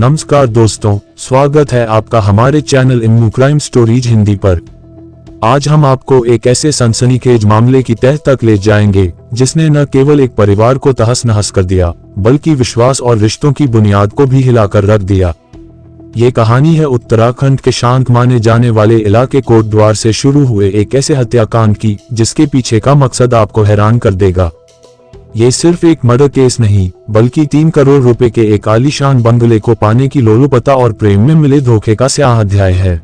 नमस्कार दोस्तों, स्वागत है आपका हमारे चैनल इम्मू क्राइम स्टोरीज हिंदी पर। आज हम आपको एक ऐसे सनसनीखेज मामले की तह तक ले जाएंगे जिसने न केवल एक परिवार को तहस नहस कर दिया बल्कि विश्वास और रिश्तों की बुनियाद को भी हिलाकर रख दिया। ये कहानी है उत्तराखंड के शांत माने जाने वाले इलाके कोटद्वार से शुरू हुए एक ऐसे हत्याकांड की जिसके पीछे का मकसद आपको हैरान कर देगा। ये सिर्फ एक मर्डर केस नहीं बल्कि 3 करोड़ रुपए के एक आलीशान बंगले को पाने की लोलुपता और प्रेम में मिले धोखे का स्याह अध्याय है।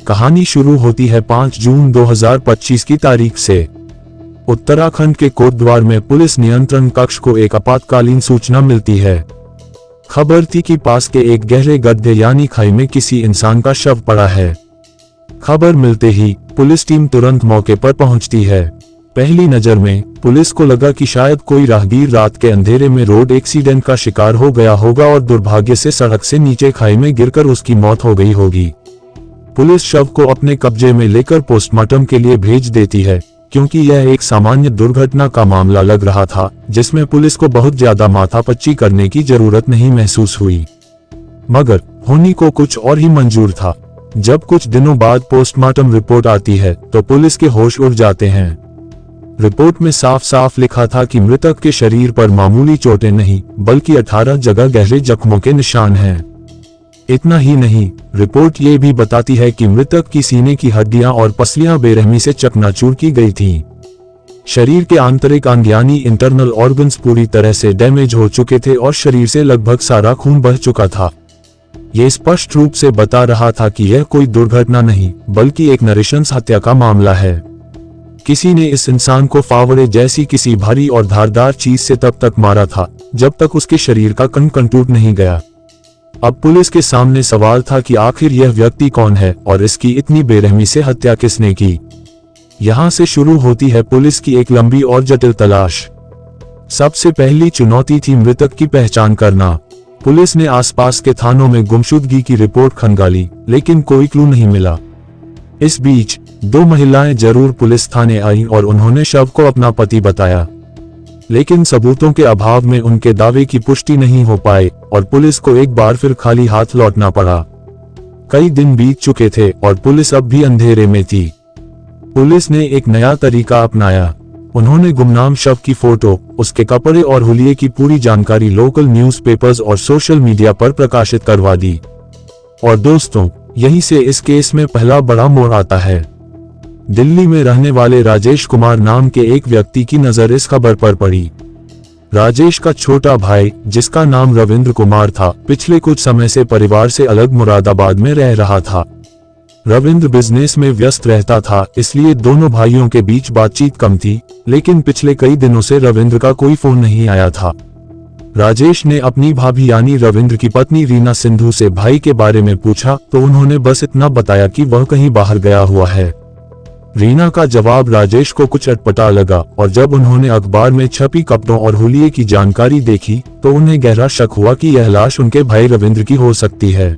कहानी शुरू होती है 5 जून 2025 की तारीख से। उत्तराखंड के कोटद्वार में पुलिस नियंत्रण कक्ष को एक आपातकालीन सूचना मिलती है। खबर थी कि पास के एक गहरे गड्ढे यानी खाई में किसी इंसान का शव पड़ा है। खबर मिलते ही पुलिस टीम तुरंत मौके पर पहुंचती है। पहली नजर में पुलिस को लगा कि शायद कोई राहगीर रात के अंधेरे में रोड एक्सीडेंट का शिकार हो गया होगा और दुर्भाग्य से सड़क से नीचे खाई में गिरकर उसकी मौत हो गई होगी। पुलिस शव को अपने कब्जे में लेकर पोस्टमार्टम के लिए भेज देती है क्योंकि यह एक सामान्य दुर्घटना का मामला लग रहा था जिसमें पुलिस को बहुत ज्यादा माथापच्ची करने की जरूरत नहीं महसूस हुई। मगर होनी को कुछ और ही मंजूर था। जब कुछ दिनों बाद पोस्टमार्टम रिपोर्ट आती है तो पुलिस के होश उड़ जाते हैं। रिपोर्ट में साफ साफ लिखा था कि मृतक के शरीर पर मामूली चोटें नहीं बल्कि 18 जगह गहरे जख्मों के निशान हैं। इतना ही नहीं, रिपोर्ट ये भी बताती है कि मृतक की सीने की हड्डियां और पसलियां बेरहमी से चकनाचूर की गई थीं। शरीर के आंतरिक अंग यानी इंटरनल ऑर्गन्स पूरी तरह से डैमेज हो चुके थे और शरीर से लगभग सारा खून बह चुका था। ये स्पष्ट रूप से बता रहा था कि यह कोई दुर्घटना नहीं बल्कि एक नृशंस हत्या का मामला है। किसी ने इस इंसान को फावड़े जैसी किसी भारी और धारदार चीज से तब तक मारा था जब तक उसके शरीर का कण टूट नहीं गया। अब पुलिस के सामने सवाल था कि आखिर यह व्यक्ति कौन है और इसकी इतनी बेरहमी से हत्या किसने की। यहाँ से शुरू होती है पुलिस की एक लंबी और जटिल तलाश। सबसे पहली चुनौती थी मृतक की पहचान करना। पुलिस ने आसपास के थानों में गुमशुदगी की रिपोर्ट खंगाली लेकिन कोई क्लू नहीं मिला। इस बीच 2 महिलाएं जरूर पुलिस थाने आईं और उन्होंने शव को अपना पति बताया, लेकिन सबूतों के अभाव में उनके दावे की पुष्टि नहीं हो पाए और पुलिस को एक बार फिर खाली हाथ लौटना पड़ा। कई दिन बीत चुके थे और पुलिस अब भी अंधेरे में थी। पुलिस ने एक नया तरीका अपनाया। उन्होंने गुमनाम शव की फोटो, उसके कपड़े और हुलिये की पूरी जानकारी लोकल न्यूज़पेपर्स और सोशल मीडिया पर प्रकाशित करवा दी। और दोस्तों, यहीं से इस केस में पहला बड़ा मोड़ आता है। दिल्ली में रहने वाले राजेश कुमार नाम के एक व्यक्ति की नजर इस खबर पर पड़ी। राजेश का छोटा भाई, जिसका नाम रविंद्र कुमार था, पिछले कुछ समय से परिवार से अलग मुरादाबाद में रह रहा था। रविंद्र बिजनेस में व्यस्त रहता था, इसलिए दोनों भाइयों के बीच बातचीत कम थी, लेकिन पिछले कई दिनों से रविंद्र का कोई फोन नहीं आया था। राजेश ने अपनी भाभी यानी रविंद्र की पत्नी रीना सिंधु से भाई के बारे में पूछा तो उन्होंने बस इतना बताया कि वह कहीं बाहर गया हुआ है। रीना का जवाब राजेश को कुछ अटपटा लगा और जब उन्होंने अखबार में छपी कपड़ों और हुलिये की जानकारी देखी तो उन्हें गहरा शक हुआ कि यह लाश उनके भाई रविंद्र की हो सकती है।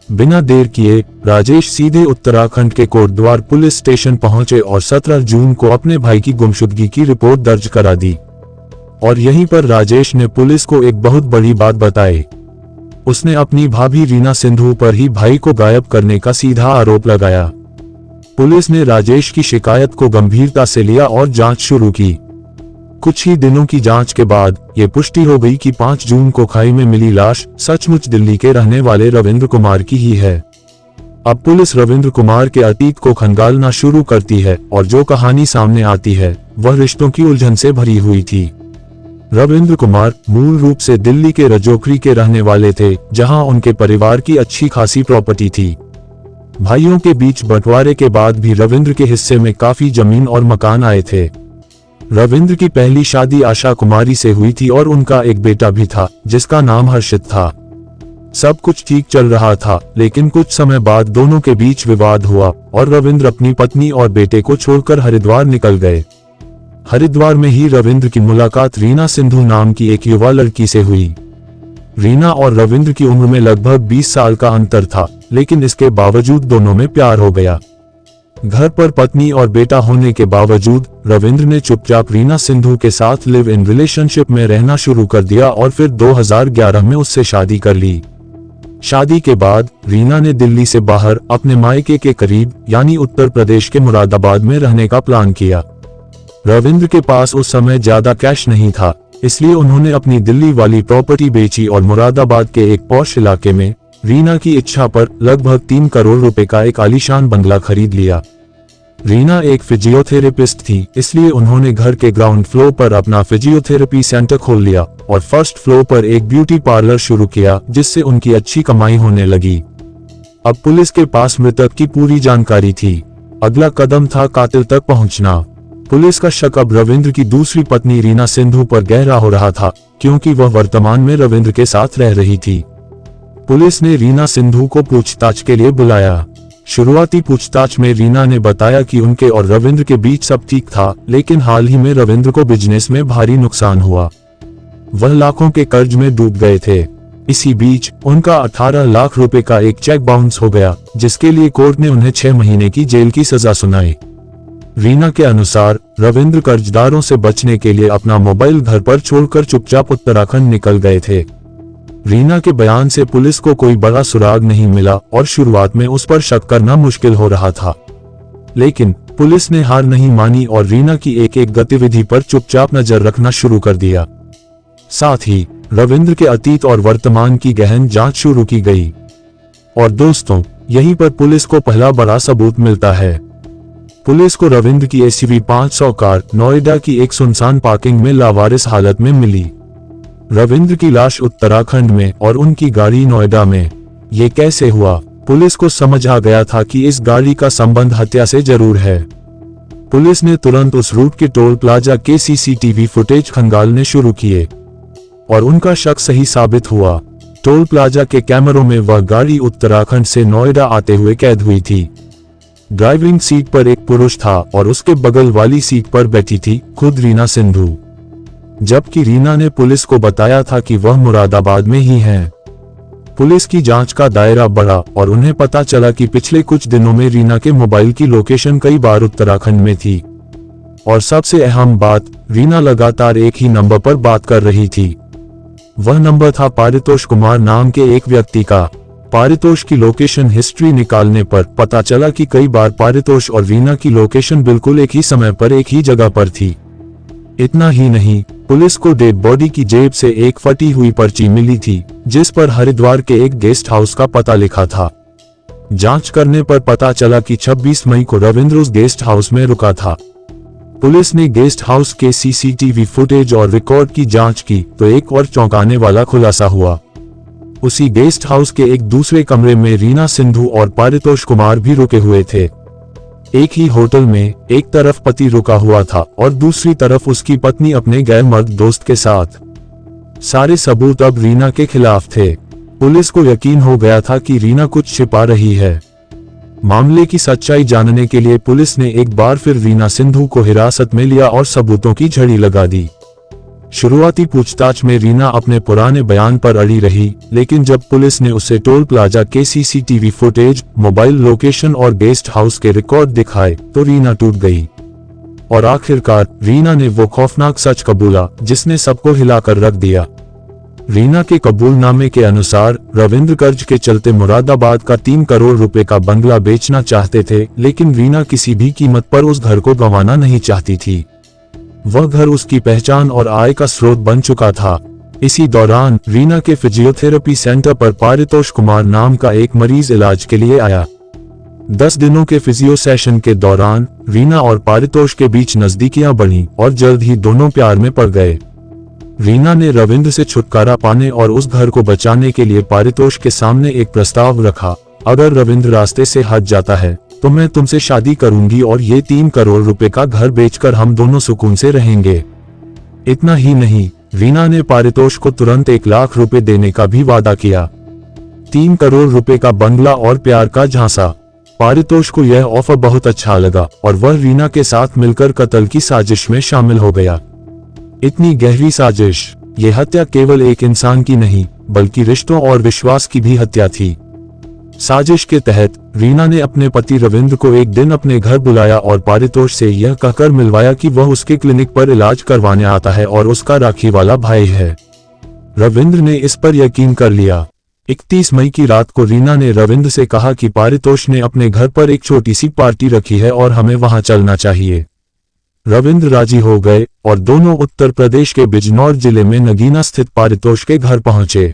बिना देर किए राजेश सीधे उत्तराखंड के कोटद्वार पुलिस स्टेशन पहुंचे और 17 जून को अपने भाई की गुमशुदगी की रिपोर्ट दर्ज करा दी। और यहीं पर राजेश ने पुलिस को एक बहुत बड़ी बात बताई। उसने अपनी भाभी रीना सिंधु पर ही भाई को गायब करने का सीधा आरोप लगाया। पुलिस ने राजेश की शिकायत को गंभीरता से लिया और जांच शुरू की। कुछ ही दिनों की जांच के बाद ये पुष्टि हो गई कि 5 जून को खाई में मिली लाश सचमुच दिल्ली के रहने वाले रविंद्र कुमार की ही है। अब पुलिस रविंद्र कुमार के अतीत को खंगालना शुरू करती है और जो कहानी सामने आती है वह रिश्तों की उलझन से भरी हुई थी। रविंद्र कुमार मूल रूप से दिल्ली के रजोखरी के रहने वाले थे, जहां उनके परिवार की अच्छी खासी प्रॉपर्टी थी। भाइयों के बीच बंटवारे के बाद भी रविंद्र के हिस्से में काफी जमीन और मकान आए थे। रविंद्र की पहली शादी आशा कुमारी से हुई थी और उनका एक बेटा भी था जिसका नाम हर्षित था। सब कुछ ठीक चल रहा था, लेकिन कुछ समय बाद दोनों के बीच विवाद हुआ और रविंद्र अपनी पत्नी और बेटे को छोड़कर हरिद्वार निकल गए। हरिद्वार में ही रविंद्र की मुलाकात रीना सिंधु नाम की एक युवा लड़की से हुई। रीना और रविंद्र की उम्र में लगभग 20 साल का अंतर था, लेकिन इसके बावजूद दोनों में प्यार हो गया। घर पर पत्नी और बेटा होने के बावजूद रविंद्र ने चुपचाप रीना सिंधु के साथ लिव इन रिलेशनशिप में रहना शुरू कर दिया और फिर 2011 में उससे शादी कर ली। शादी के बाद रीना ने दिल्ली से बाहर अपने मायके के करीब यानी उत्तर प्रदेश के मुरादाबाद में रहने का प्लान किया। रविंद्र के पास उस समय ज्यादा कैश नहीं था, इसलिए उन्होंने अपनी दिल्ली वाली प्रॉपर्टी बेची और मुरादाबाद के एक पॉश इलाके में रीना की इच्छा पर लगभग 3 करोड़ रुपए का एक आलीशान बंगला खरीद लिया। रीना एक फिजियोथेरेपिस्ट थी, इसलिए उन्होंने घर के ग्राउंड फ्लोर पर अपना फिजियोथेरेपी सेंटर खोल लिया और फर्स्ट फ्लोर पर एक ब्यूटी पार्लर शुरू किया, जिससे उनकी अच्छी कमाई होने लगी। अब पुलिस के पास मृतक की पूरी जानकारी थी। अगला कदम था कातिल तक पहुंचना। पुलिस का शक अब रविंद्र की दूसरी पत्नी रीना सिंधु पर गहरा हो रहा था, क्योंकि वह वर्तमान में रविंद्र के साथ रह रही थी। पुलिस ने रीना सिंधु को पूछताछ के लिए बुलाया। शुरुआती पूछताछ में रीना ने बताया कि उनके और रविंद्र के बीच सब ठीक था, लेकिन हाल ही में रविंद्र को बिजनेस में भारी नुकसान हुआ। वह लाखों के कर्ज में डूब गए थे। इसी बीच उनका 18 लाख रुपए का एक चेक बाउंस हो गया, जिसके लिए कोर्ट ने उन्हें 6 महीने की जेल की सजा सुनाई। रीना के अनुसार रविंद्र कर्जदारों से बचने के लिए अपना मोबाइल घर पर छोड़कर चुपचाप उत्तराखंड निकल गए थे। रीना के बयान से पुलिस को कोई बड़ा सुराग नहीं मिला और शुरुआत में उस पर शक करना मुश्किल हो रहा था, लेकिन पुलिस ने हार नहीं मानी और रीना की एक एक गतिविधि पर चुपचाप नजर रखना शुरू कर दिया। साथ ही रविंद्र के अतीत और वर्तमान की गहन जांच शुरू की गई। और दोस्तों, यहीं पर पुलिस को पहला बड़ा सबूत मिलता है। पुलिस को रविंद्र की एसयूवी 500 कार नोएडा की एक सुनसान पार्किंग में लावारिस हालत में मिली। रविंद्र की लाश उत्तराखंड में और उनकी गाड़ी नोएडा में। ये कैसे हुआ? पुलिस को समझ आ गया था कि इस गाड़ी का संबंध हत्या से जरूर है। पुलिस ने तुरंत उस रूट के टोल प्लाजा के सीसीटीवी फुटेज खंगालने शुरू किए और उनका शक सही साबित हुआ। टोल प्लाजा के कैमरों में वह गाड़ी उत्तराखंड से नोएडा आते हुए कैद हुई थी। ड्राइविंग सीट पर एक पुरुष था और उसके बगल वाली सीट पर बैठी थी खुद रीना सिंधु, जबकि रीना ने पुलिस को बताया था कि वह मुरादाबाद में ही हैं। पुलिस की जांच का दायरा बढ़ा और उन्हें पता चला कि पिछले कुछ दिनों में रीना के मोबाइल की लोकेशन कई बार उत्तराखंड में थी। और सबसे अहम बात, रीना लगातार एक ही नंबर पर बात कर रही थी। वह नंबर था पारितोष कुमार नाम के एक व्यक्ति का। पारितोष की लोकेशन हिस्ट्री निकालने पर पता चला कि कई बार पारितोष और रीना की लोकेशन बिल्कुल एक ही समय पर एक ही जगह पर थी। इतना ही नहीं, पुलिस को डेड बॉडी की जेब से एक फटी हुई पर्ची मिली थी, जिस पर हरिद्वार के एक गेस्ट हाउस का पता लिखा था। जांच करने पर पता चला कि 26 मई को रविंद्र उस गेस्ट हाउस में रुका था। पुलिस ने गेस्ट हाउस के सीसीटीवी फुटेज और रिकॉर्ड की जांच की तो एक और चौंकाने वाला खुलासा हुआ। उसी गेस्ट हाउस के एक दूसरे कमरे में रीना सिंधु और पारितोष कुमार भी रुके हुए थे। एक ही होटल में एक तरफ पति रुका हुआ था और दूसरी तरफ उसकी पत्नी अपने गैर मर्द दोस्त के साथ। सारे सबूत अब रीना के खिलाफ थे। पुलिस को यकीन हो गया था कि रीना कुछ छिपा रही है। मामले की सच्चाई जानने के लिए पुलिस ने एक बार फिर रीना सिंधु को हिरासत में लिया और सबूतों की झड़ी लगा दी। शुरुआती पूछताछ में रीना अपने पुराने बयान पर अड़ी रही, लेकिन जब पुलिस ने उसे टोल प्लाजा के सीसीटीवी फुटेज, मोबाइल लोकेशन और गेस्ट हाउस के रिकॉर्ड दिखाए तो रीना टूट गई। और आखिरकार रीना ने वो खौफनाक सच कबूला जिसने सबको हिलाकर रख दिया। रीना के कबूलनामे के अनुसार रविंद्र कर्ज के चलते मुरादाबाद का 3 करोड़ रुपए का बंगला बेचना चाहते थे, लेकिन रीना किसी भी कीमत पर उस घर को गंवाना नहीं चाहती थी। वह घर उसकी पहचान और आय का स्रोत बन चुका था। इसी दौरान रीना के फिजियोथेरेपी सेंटर पर पारितोष कुमार नाम का एक मरीज इलाज के लिए आया। 10 दिनों के फिजियो सेशन के दौरान रीना और पारितोष के बीच नजदीकियां बढ़ीं और जल्द ही दोनों प्यार में पड़ गए। रीना ने रविंद्र से छुटकारा पाने और उस घर को बचाने के लिए पारितोष के सामने एक प्रस्ताव रखा, अगर रविंद्र रास्ते से हट जाता है तो मैं तुमसे शादी करूंगी और ये 3 करोड़ रुपए का घर बेचकर हम दोनों सुकून से रहेंगे। इतना ही नहीं, रीना ने पारितोष को तुरंत 1 लाख रुपए देने का भी वादा किया। 3 करोड़ रुपए का बंगला और प्यार का झांसा। पारितोष को यह ऑफर बहुत अच्छा लगा और वह रीना के साथ मिलकर कत्ल की साजिश में शामिल हो गया। इतनी गहरी साजिश, ये हत्या केवल एक इंसान की नहीं बल्कि रिश्तों और विश्वास की भी हत्या थी। साजिश के तहत रीना ने अपने पति रविंद्र को एक दिन अपने घर बुलाया और पारितोष से यह कहकर मिलवाया कि वह उसके क्लिनिक पर इलाज करवाने आता है और उसका राखी वाला भाई है। रविंद्र ने इस पर यकीन कर लिया। 31 मई की रात को रीना ने रविंद्र से कहा कि पारितोष ने अपने घर पर एक छोटी सी पार्टी रखी है और हमें वहां चलना चाहिए। रविंद्र राजी हो गए और दोनों उत्तर प्रदेश के बिजनौर जिले में नगीना स्थित पारितोष के घर पहुंचे।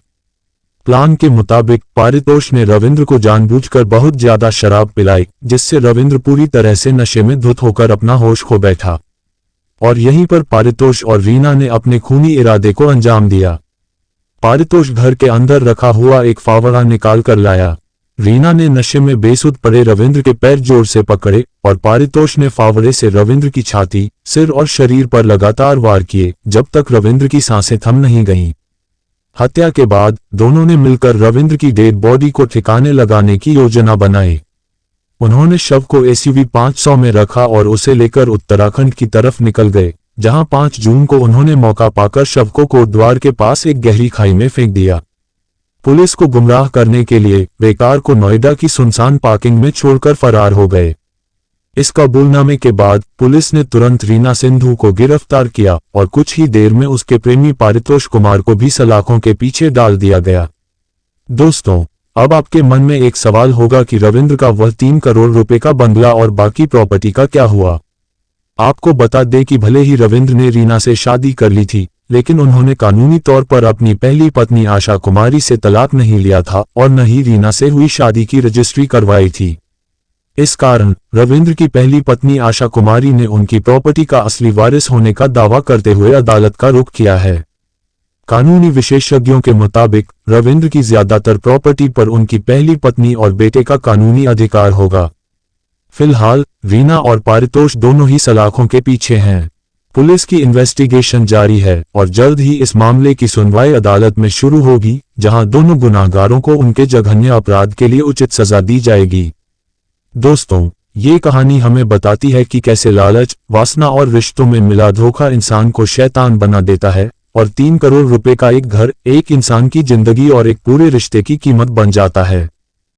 प्लान के मुताबिक पारितोष ने रविंद्र को जानबूझकर बहुत ज्यादा शराब पिलाई, जिससे रविंद्र पूरी तरह से नशे में धुत होकर अपना होश खो बैठा और यहीं पर पारितोष और रीना ने अपने खूनी इरादे को अंजाम दिया। पारितोष घर के अंदर रखा हुआ एक फावड़ा निकाल कर लाया। रीना ने नशे में बेसुध पड़े रविंद्र के पैर जोर से पकड़े और पारितोष ने फावड़े से रविंद्र की छाती, सिर और शरीर पर लगातार वार किए जब तक रविंद्र की सांसें थम नहीं गईं। हत्या के बाद दोनों ने मिलकर रविंद्र की डेड बॉडी को ठिकाने लगाने की योजना बनाई। उन्होंने शव को एसयूवी 500 में रखा और उसे लेकर उत्तराखंड की तरफ निकल गए, जहां 5 जून को उन्होंने मौका पाकर शव को कोटद्वार के पास एक गहरी खाई में फेंक दिया। पुलिस को गुमराह करने के लिए वे कार को नोएडा की सुनसान पार्किंग में छोड़कर फरार हो गए। इस कबूलनामे के बाद पुलिस ने तुरंत रीना सिंधु को गिरफ्तार किया और कुछ ही देर में उसके प्रेमी पारितोष कुमार को भी सलाखों के पीछे डाल दिया गया। दोस्तों, अब आपके मन में एक सवाल होगा कि रविंद्र का वह 3 करोड़ रुपए का बंगला और बाकी प्रॉपर्टी का क्या हुआ। आपको बता दें कि भले ही रविंद्र ने रीना से शादी कर ली थी, लेकिन उन्होंने कानूनी तौर पर अपनी पहली पत्नी आशा कुमारी से तलाक नहीं लिया था और न ही रीना से हुई शादी की रजिस्ट्री करवाई थी। इस कारण रविंद्र की पहली पत्नी आशा कुमारी ने उनकी प्रॉपर्टी का असली वारिस होने का दावा करते हुए अदालत का रुख किया है। कानूनी विशेषज्ञों के मुताबिक रविंद्र की ज्यादातर प्रॉपर्टी पर उनकी पहली पत्नी और बेटे का कानूनी अधिकार होगा। फिलहाल रीना और पारितोष दोनों ही सलाखों के पीछे हैं। पुलिस की इन्वेस्टिगेशन जारी है और जल्द ही इस मामले की सुनवाई अदालत में शुरू होगी, जहां दोनों गुनाहगारों को उनके जघन्य अपराध के लिए उचित सजा दी जाएगी। दोस्तों, ये कहानी हमें बताती है कि कैसे लालच, वासना और रिश्तों में मिला धोखा इंसान को शैतान बना देता है और 3 करोड़ रुपए का एक घर एक इंसान की जिंदगी और एक पूरे रिश्ते की कीमत बन जाता है।